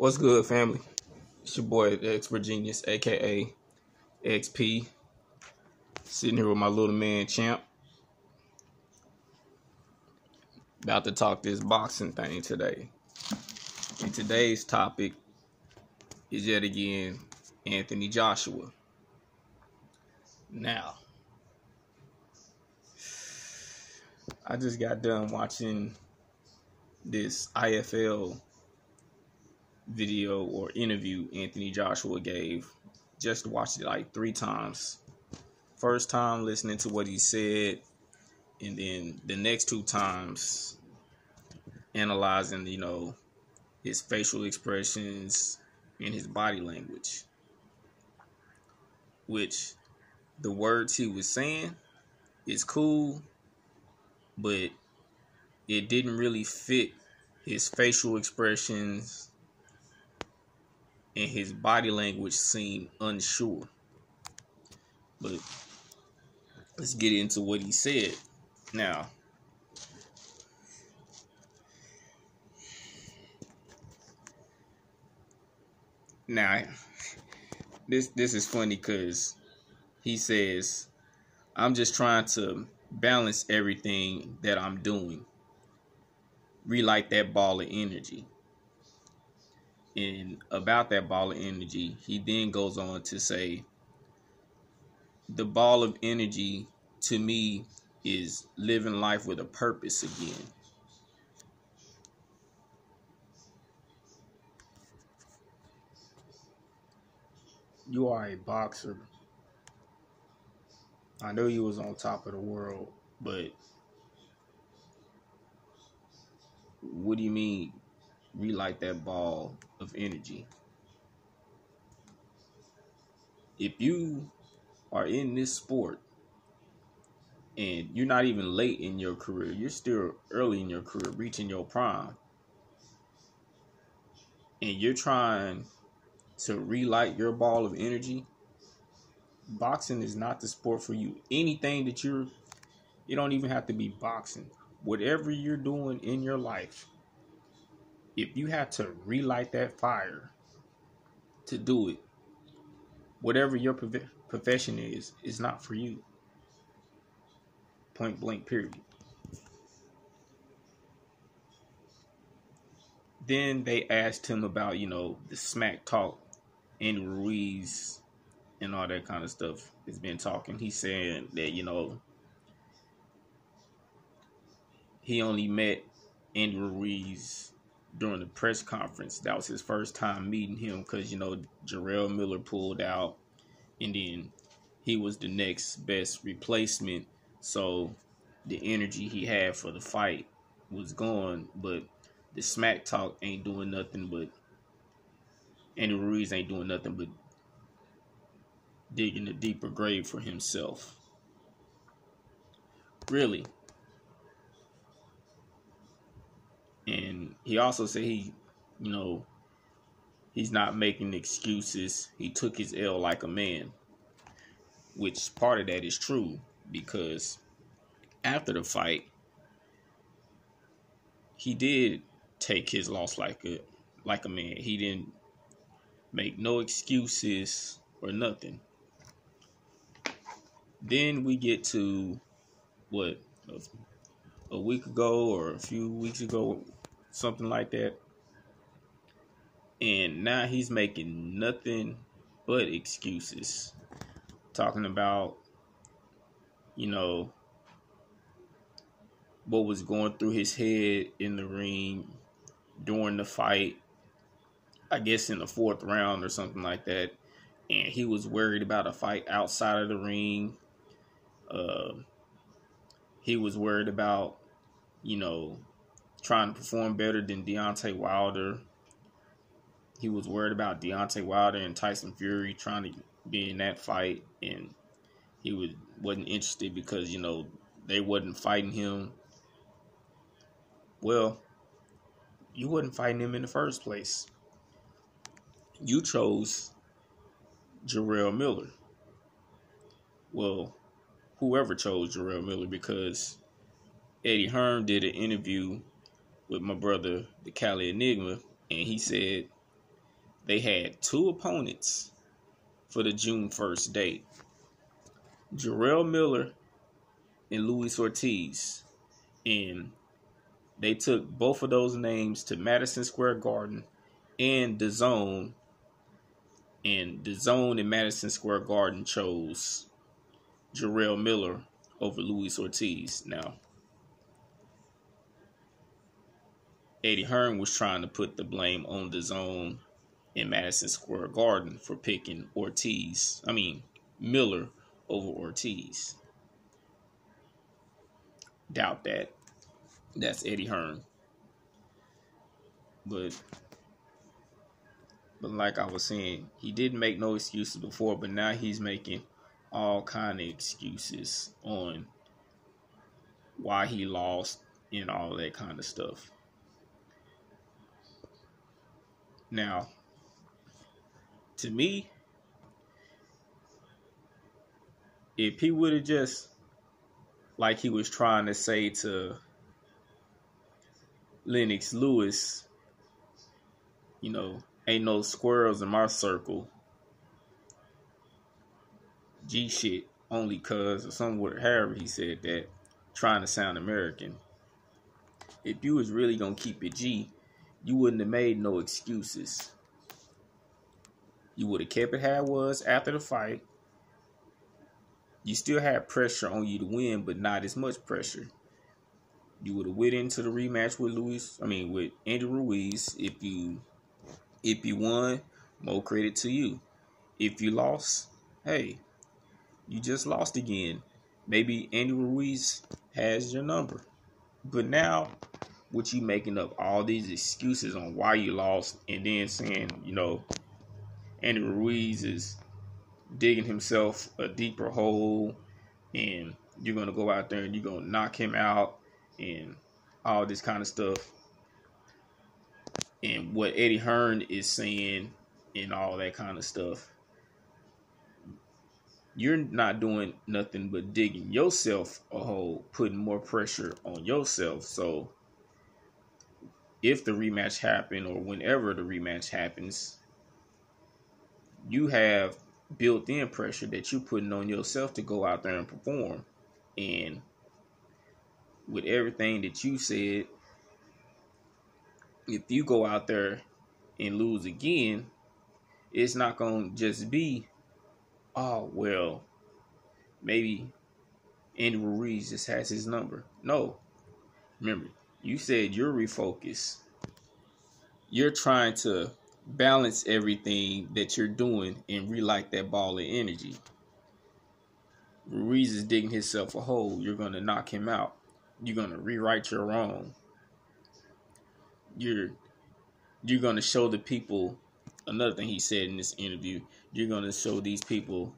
What's good, family? It's your boy, the Expert Genius, aka XP. Sitting here with my little man, Champ. About to talk this boxing thing today. And today's topic is yet again Anthony Joshua. Now, I just got done watching this IFL video or interview Anthony Joshua gave. Just watched it like 3 times. First time listening to what he said, and then the next 2 times analyzing, his facial expressions and his body language. Which the words he was saying is cool, but it didn't really fit his facial expressions, and his body language seemed unsure. But let's get into what he said. Now, this is funny because he says, I'm just trying to balance everything that I'm doing. Relight that ball of energy. And about that ball of energy, he then goes on to say, the ball of energy to me is living life with a purpose again. You are a boxer. I know you was on top of the world, but what do you mean relight that ball of energy? If you are in this sport and you're not even late in your career, you're still early in your career, reaching your prime, and you're trying to relight your ball of energy, boxing is not the sport for you. Anything that you don't even have to be boxing. Whatever you're doing in your life, if you have to relight that fire to do it, whatever your profession is not for you. Point blank, period. Then they asked him about, the smack talk Andy Ruiz and all that kind of stuff has been talking. He's saying that, he only met Andy Ruiz during the press conference. That was his first time meeting him because, Jarrell Miller pulled out, and then he was the next best replacement. So the energy he had for the fight was gone, but the smack talk ain't doing nothing but, Andy Ruiz ain't doing nothing but digging a deeper grave for himself. Really. And he also said he's not making excuses. He took his L like a man, which part of that is true, because after the fight, he did take his loss like a man. He didn't make no excuses or nothing. Then we get to a week ago or a few weeks ago, something like that. And now he's making nothing but excuses. Talking about, what was going through his head in the ring during the fight. I guess in the 4th round or something like that. And he was worried about a fight outside of the ring. He was worried about, trying to perform better than Deontay Wilder. He was worried about Deontay Wilder and Tyson Fury trying to be in that fight, and he wasn't interested because, they wasn't fighting him. Well, you wasn't fighting him in the first place. You chose Jarrell Miller. Well, whoever chose Jarrell Miller, because Eddie Hearn did an interview with my brother, the Cali Enigma, and he said they had two opponents for the June 1st date. Jarrell Miller and Luis Ortiz. And they took both of those names to Madison Square Garden and DAZN. And DAZN and Madison Square Garden chose Jarrell Miller over Luis Ortiz. Now, Eddie Hearn was trying to put the blame on DAZN in Madison Square Garden for picking Miller over Ortiz. Doubt that. That's Eddie Hearn. But like I was saying, he didn't make no excuses before, but now he's making all kind of excuses on why he lost and all that kind of stuff. Now, to me, if he would have just, like he was trying to say to Lennox Lewis, ain't no squirrels in my circle. G shit, only cuz, or somewhere, however he said that, trying to sound American. If you was really gonna keep it G, you wouldn't have made no excuses. You would have kept it how it was after the fight. You still had pressure on you to win, but not as much pressure. You would have went into the rematch with with Andy Ruiz. If you won, more credit to you. If you lost, hey, you just lost again. Maybe Andy Ruiz has your number. But now, with you making up all these excuses on why you lost, and then saying, Andy Ruiz is digging himself a deeper hole, and you're going to go out there and you're going to knock him out, and all this kind of stuff. And what Eddie Hearn is saying and all that kind of stuff. You're not doing nothing but digging yourself a hole, putting more pressure on yourself. So if the rematch happens, or whenever the rematch happens, you have built-in pressure that you're putting on yourself to go out there and perform. And with everything that you said, if you go out there and lose again, it's not going to just be, oh, well, maybe Andy Ruiz just has his number. No. Remember, you said you're refocused. You're trying to balance everything that you're doing and relight that ball of energy. Ruiz is digging himself a hole. You're going to knock him out. You're going to rewrite your wrong. You're going to show the people, another thing he said in this interview, you're going to show these people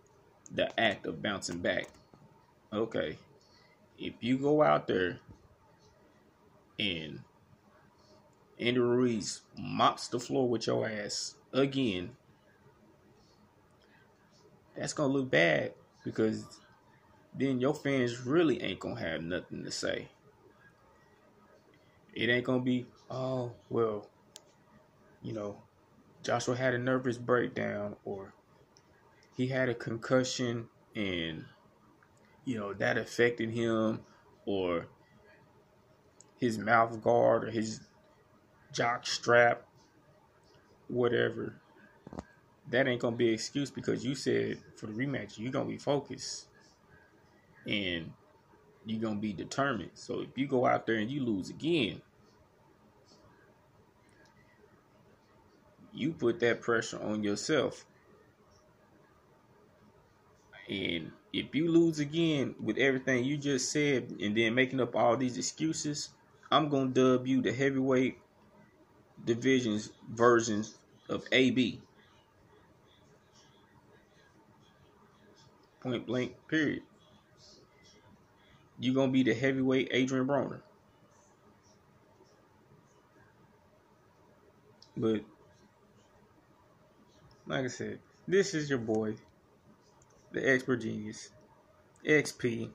the act of bouncing back. Okay. If you go out there and Andy Ruiz mops the floor with your ass again, that's going to look bad, because then your fans really ain't going to have nothing to say. It ain't going to be, oh, well, Joshua had a nervous breakdown, or he had a concussion and, that affected him, or his mouth guard or his jock strap, whatever. That ain't going to be an excuse, because you said for the rematch, you're going to be focused and you're going to be determined. So if you go out there and you lose again, you put that pressure on yourself. And if you lose again with everything you just said and then making up all these excuses, I'm going to dub you the heavyweight division's versions of AB. Point blank, period. You're going to be the heavyweight Adrian Broner. But, like I said, this is your boy, the Expert Genius, XP,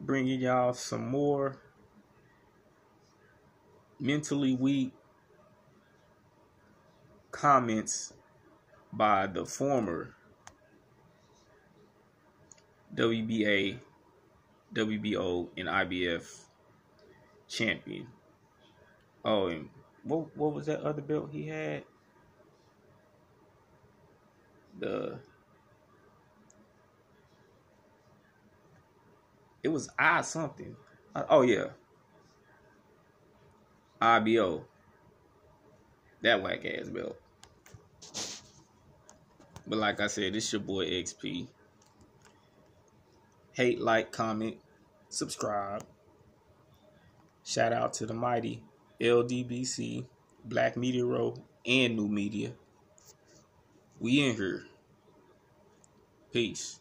bringing y'all some more mentally weak comments by the former WBA, WBO, and IBF champion. Oh, and what was that other belt he had? It was I something. Oh yeah, IBO. That whack ass belt. But like I said, it's your boy XP. Hate, like, comment, subscribe. Shout out to the mighty LDBC, Black Media Row, and New Media. We in here. Peace.